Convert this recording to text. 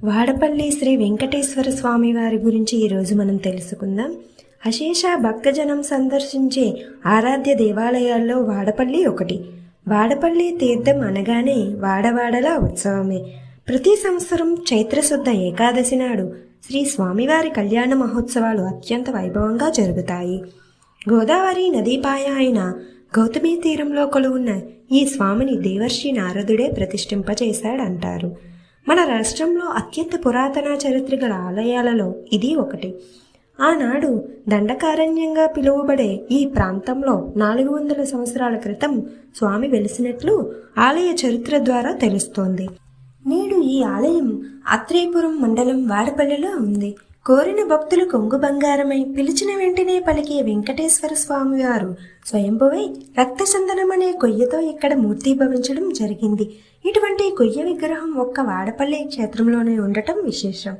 వాడపల్లి శ్రీ వెంకటేశ్వర స్వామి వారి గురించి ఈరోజు మనం తెలుసుకుందాం. అశేష భక్తజనం సందర్శించే ఆరాధ్య దేవాలయాల్లో వాడపల్లి ఒకటి. వాడపల్లి తీర్థం అనగానే వాడవాడలా ఉత్సవమే. ప్రతి సంవత్సరం చైత్రశుద్ధ ఏకాదశి నాడు శ్రీ స్వామివారి కళ్యాణ మహోత్సవాలు అత్యంత వైభవంగా జరుగుతాయి. గోదావరి నదీపాయ అయిన గౌతమి తీరంలో కొలువున్న ఈ స్వామిని దేవర్షి నారదుడే ప్రతిష్ఠింపచేశాడంటారు. మన రాష్ట్రంలో అత్యంత పురాతన చరిత్ర గల ఆలయాలలో ఇది ఒకటి. ఆనాడు దండకారణ్యంగా పిలువబడే ఈ ప్రాంతంలో 400 సంవత్సరాల క్రితం స్వామి వెలిసినట్లు ఆలయ చరిత్ర ద్వారా తెలుస్తోంది. నేడు ఈ ఆలయం అత్రేపురం మండలం వాడపల్లిలో ఉంది. కోరిన భక్తులు కొంగు బంగారమై పిలిచిన వెంటనే పలికే వెంకటేశ్వర స్వామి వారు స్వయంభువై రక్తచందనం అనే కొయ్యతో ఇక్కడ మూర్తీభవించడం జరిగింది. ఇటువంటి కొయ్య విగ్రహం ఒక్క వాడపల్లి క్షేత్రంలోనే ఉండటం విశేషం.